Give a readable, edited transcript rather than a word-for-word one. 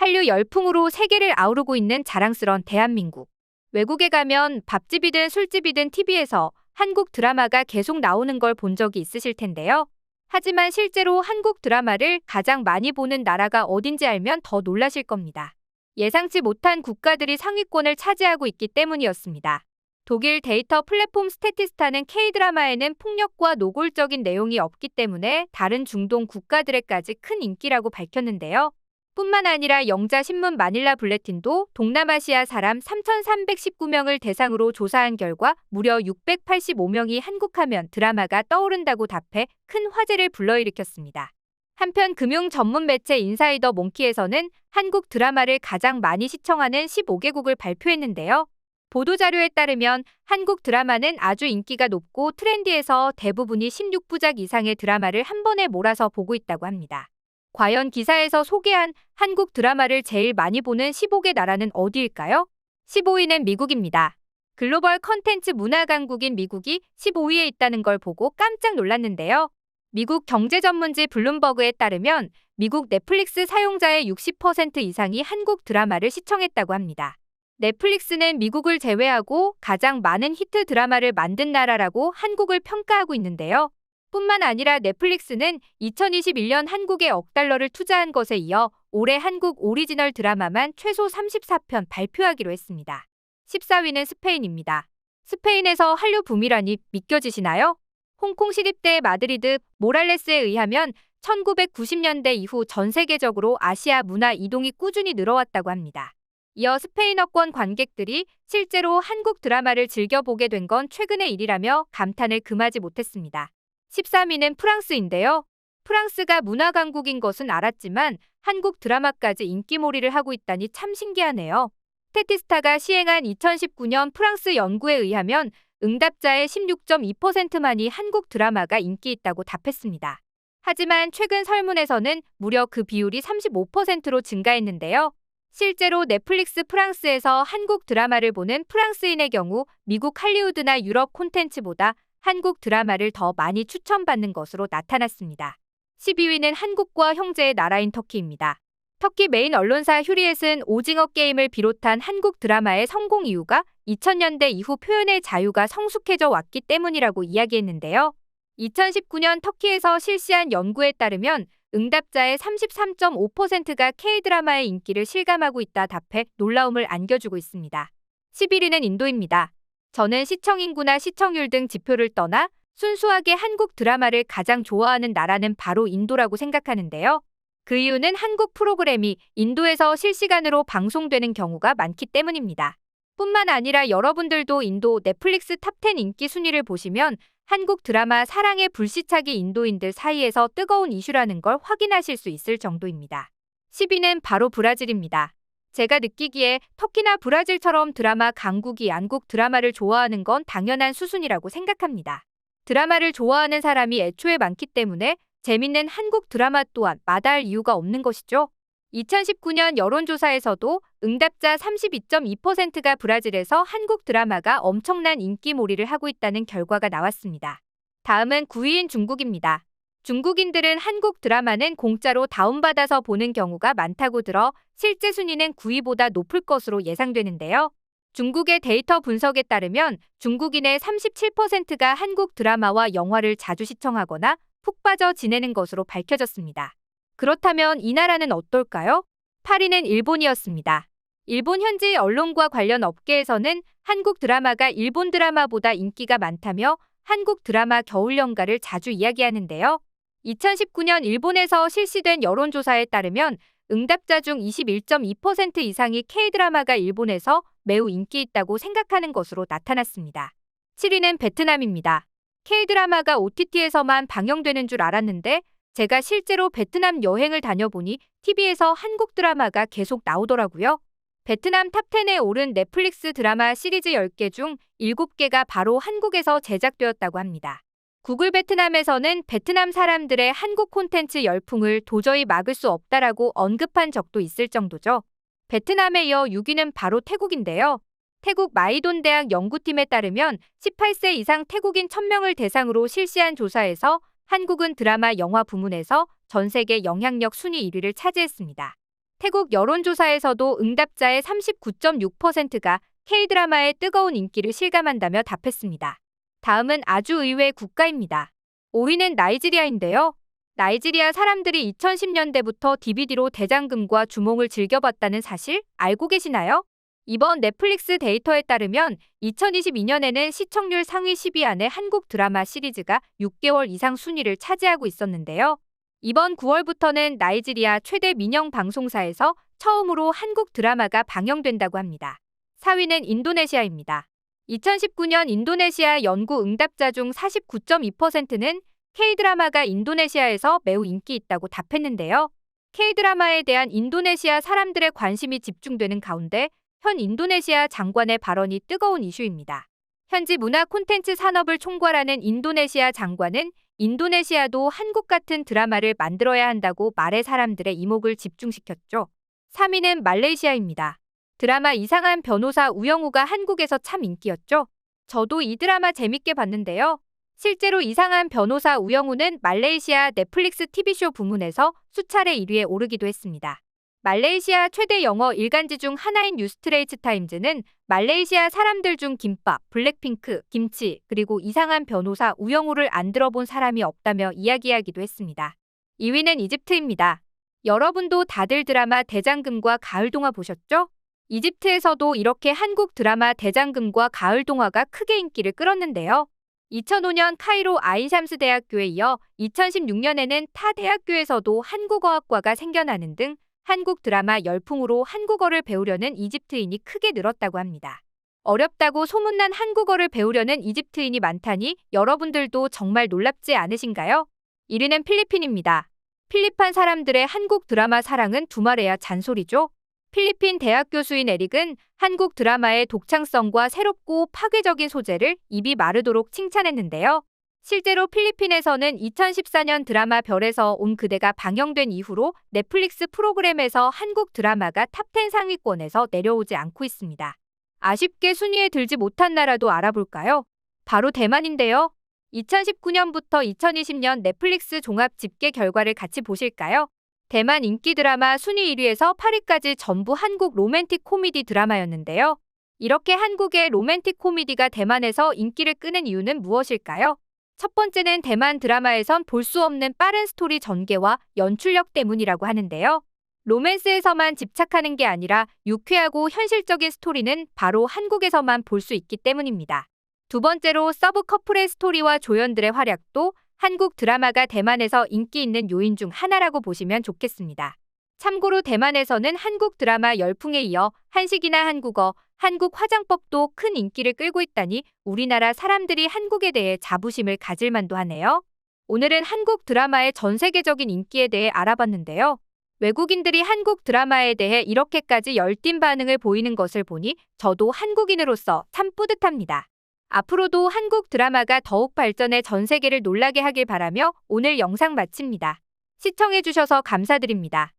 한류 열풍으로 세계를 아우르고 있는 자랑스런 대한민국. 외국에 가면 밥집이든 술집이든 TV에서 한국 드라마가 계속 나오는 걸 본 적이 있으실 텐데요. 하지만 실제로 한국 드라마를 가장 많이 보는 나라가 어딘지 알면 더 놀라실 겁니다. 예상치 못한 국가들이 상위권을 차지하고 있기 때문이었습니다. 독일 데이터 플랫폼 스태티스타는 K드라마에는 폭력과 노골적인 내용이 없기 때문에 다른 중동 국가들에까지 큰 인기라고 밝혔는데요. 뿐만 아니라 영자신문 마닐라 불레틴도 동남아시아 사람 3,319명을 대상으로 조사한 결과 무려 685명이 한국하면 드라마가 떠오른다고 답해 큰 화제를 불러일으켰습니다. 한편 금융 전문 매체 인사이더 몽키에서는 한국 드라마를 가장 많이 시청하는 15개국을 발표했는데요. 보도자료에 따르면 한국 드라마는 아주 인기가 높고 트렌디해서 대부분이 16부작 이상의 드라마를 한 번에 몰아서 보고 있다고 합니다. 과연 기사에서 소개한 한국 드라마를 제일 많이 보는 15개 나라는 어디일까요? 15위는 미국입니다. 글로벌 컨텐츠 문화 강국인 미국이 15위에 있다는 걸 보고 깜짝 놀랐는데요. 미국 경제 전문지 블룸버그에 따르면 미국 넷플릭스 사용자의 60% 이상이 한국 드라마를 시청했다고 합니다. 넷플릭스는 미국을 제외하고 가장 많은 히트 드라마를 만든 나라라고 한국을 평가하고 있는데요. 뿐만 아니라 넷플릭스는 2021년 한국에 억 달러를 투자한 것에 이어 올해 한국 오리지널 드라마만 최소 34편 발표하기로 했습니다. 14위는 스페인입니다. 스페인에서 한류 붐이라니 믿겨지시나요? 홍콩 시립대 마드리드 모랄레스에 의하면 1990년대 이후 전 세계적으로 아시아 문화 이동이 꾸준히 늘어왔다고 합니다. 이어 스페인어권 관객들이 실제로 한국 드라마를 즐겨보게 된 건 최근의 일이라며 감탄을 금하지 못했습니다. 13위는 프랑스인데요. 프랑스가 문화 강국인 것은 알았지만 한국 드라마까지 인기몰이를 하고 있다니 참 신기하네요. 스태티스타가 시행한 2019년 프랑스 연구에 의하면 응답자의 16.2%만이 한국 드라마가 인기 있다고 답했습니다. 하지만 최근 설문에서는 무려 그 비율이 35%로 증가했는데요. 실제로 넷플릭스 프랑스에서 한국 드라마를 보는 프랑스인의 경우 미국 할리우드나 유럽 콘텐츠보다 한국 드라마를 더 많이 추천받는 것으로 나타났습니다. 12위는 한국과 형제의 나라인 터키입니다. 터키 메인 언론사 휴리엣은 오징어 게임을 비롯한 한국 드라마의 성공 이유가 2000년대 이후 표현의 자유가 성숙해져 왔기 때문이라고 이야기했는데요. 2019년 터키에서 실시한 연구에 따르면 응답자의 33.5%가 K드라마의 인기를 실감하고 있다 답해 놀라움을 안겨주고 있습니다. 11위는 인도입니다. 저는 시청인구나 시청률 등 지표를 떠나 순수하게 한국 드라마를 가장 좋아하는 나라는 바로 인도라고 생각하는데요. 그 이유는 한국 프로그램이 인도에서 실시간으로 방송되는 경우가 많기 때문입니다. 뿐만 아니라 여러분들도 인도 넷플릭스 탑10 인기 순위를 보시면 한국 드라마 사랑의 불시착이 인도인들 사이에서 뜨거운 이슈라는 걸 확인하실 수 있을 정도입니다. 10위는 바로 브라질입니다. 제가 느끼기에 터키나 브라질처럼 드라마 강국이 한국 드라마를 좋아하는 건 당연한 수순이라고 생각합니다. 드라마를 좋아하는 사람이 애초에 많기 때문에 재밌는 한국 드라마 또한 마다할 이유가 없는 것이죠. 2019년 여론조사에서도 응답자 32.2%가 브라질에서 한국 드라마가 엄청난 인기몰이를 하고 있다는 결과가 나왔습니다. 다음은 9위인 중국입니다. 중국인들은 한국 드라마는 공짜로 다운받아서 보는 경우가 많다고 들어 실제 순위는 9위보다 높을 것으로 예상되는데요. 중국의 데이터 분석에 따르면 중국인의 37%가 한국 드라마와 영화를 자주 시청하거나 푹 빠져 지내는 것으로 밝혀졌습니다. 그렇다면 이 나라는 어떨까요? 8위는 일본이었습니다. 일본 현지 언론과 관련 업계에서는 한국 드라마가 일본 드라마보다 인기가 많다며 한국 드라마 겨울연가를 자주 이야기하는데요. 2019년 일본에서 실시된 여론조사에 따르면 응답자 중 21.2% 이상이 K드라마가 일본에서 매우 인기 있다고 생각하는 것으로 나타났습니다. 7위는 베트남입니다. K드라마가 OTT에서만 방영되는 줄 알았는데 제가 실제로 베트남 여행을 다녀보니 TV에서 한국 드라마가 계속 나오더라고요. 베트남 탑10에 오른 넷플릭스 드라마 시리즈 10개 중 7개가 바로 한국에서 제작되었다고 합니다. 구글 베트남에서는 베트남 사람들의 한국 콘텐츠 열풍을 도저히 막을 수 없다라고 언급한 적도 있을 정도죠. 베트남에 이어 6위는 바로 태국인데요. 태국 마이돈 대학 연구팀에 따르면 18세 이상 태국인 1000명을 대상으로 실시한 조사에서 한국은 드라마 영화 부문에서 전 세계 영향력 순위 1위를 차지했습니다. 태국 여론조사에서도 응답자의 39.6%가 K-드라마의 뜨거운 인기를 실감한다며 답했습니다. 다음은 아주 의외의 국가입니다. 5위는 나이지리아인데요. 나이지리아 사람들이 2010년대부터 DVD로 대장금과 주몽을 즐겨봤다는 사실 알고 계시나요? 이번 넷플릭스 데이터에 따르면 2022년에는 시청률 상위 10위 안에 한국 드라마 시리즈가 6개월 이상 순위를 차지하고 있었는데요. 이번 9월부터는 나이지리아 최대 민영 방송사에서 처음으로 한국 드라마가 방영된다고 합니다. 4위는 인도네시아입니다. 2019년 인도네시아 연구 응답자 중 49.2%는 K-드라마가 인도네시아에서 매우 인기 있다고 답했는데요. K-드라마에 대한 인도네시아 사람들의 관심이 집중되는 가운데 현 인도네시아 장관의 발언이 뜨거운 이슈입니다. 현지 문화 콘텐츠 산업을 총괄하는 인도네시아 장관은 인도네시아도 한국 같은 드라마를 만들어야 한다고 말해 사람들의 이목을 집중시켰죠. 3위는 말레이시아입니다. 드라마 이상한 변호사 우영우가 한국에서 참 인기였죠. 저도 이 드라마 재밌게 봤는데요. 실제로 이상한 변호사 우영우는 말레이시아 넷플릭스 TV쇼 부문에서 수차례 1위에 오르기도 했습니다. 말레이시아 최대 영어 일간지 중 하나인 뉴스트레이츠 타임즈는 말레이시아 사람들 중 김밥, 블랙핑크, 김치, 그리고 이상한 변호사 우영우를 안 들어본 사람이 없다며 이야기하기도 했습니다. 2위는 이집트입니다. 여러분도 다들 드라마 대장금과 가을동화 보셨죠? 이집트에서도 이렇게 한국 드라마 대장금과 가을동화가 크게 인기를 끌었는데요. 2005년 카이로 아인샴스 대학교에 이어 2016년에는 타 대학교에서도 한국어학과가 생겨나는 등 한국 드라마 열풍으로 한국어를 배우려는 이집트인이 크게 늘었다고 합니다. 어렵다고 소문난 한국어를 배우려는 이집트인이 많다니 여러분들도 정말 놀랍지 않으신가요? 1위는 필리핀입니다. 필리핀 사람들의 한국 드라마 사랑은 두말해야 잔소리죠. 필리핀 대학 교수인 에릭은 한국 드라마의 독창성과 새롭고 파괴적인 소재를 입이 마르도록 칭찬했는데요. 실제로 필리핀에서는 2014년 드라마 별에서 온 그대가 방영된 이후로 넷플릭스 프로그램에서 한국 드라마가 탑10 상위권에서 내려오지 않고 있습니다. 아쉽게 순위에 들지 못한 나라도 알아볼까요? 바로 대만인데요. 2019년부터 2020년 넷플릭스 종합 집계 결과를 같이 보실까요? 대만 인기 드라마 순위 1위에서 8위까지 전부 한국 로맨틱 코미디 드라마였는데요. 이렇게 한국의 로맨틱 코미디가 대만에서 인기를 끄는 이유는 무엇일까요? 첫 번째는 대만 드라마에선 볼 수 없는 빠른 스토리 전개와 연출력 때문이라고 하는데요. 로맨스에서만 집착하는 게 아니라 유쾌하고 현실적인 스토리는 바로 한국에서만 볼 수 있기 때문입니다. 두 번째로 서브 커플의 스토리와 조연들의 활약도 한국 드라마가 대만에서 인기 있는 요인 중 하나라고 보시면 좋겠습니다. 참고로 대만에서는 한국 드라마 열풍에 이어 한식이나 한국어, 한국 화장법도 큰 인기를 끌고 있다니 우리나라 사람들이 한국에 대해 자부심을 가질 만도 하네요. 오늘은 한국 드라마의 전 세계적인 인기에 대해 알아봤는데요. 외국인들이 한국 드라마에 대해 이렇게까지 열띤 반응을 보이는 것을 보니 저도 한국인으로서 참 뿌듯합니다. 앞으로도 한국 드라마가 더욱 발전해 전 세계를 놀라게 하길 바라며 오늘 영상 마칩니다. 시청해주셔서 감사드립니다.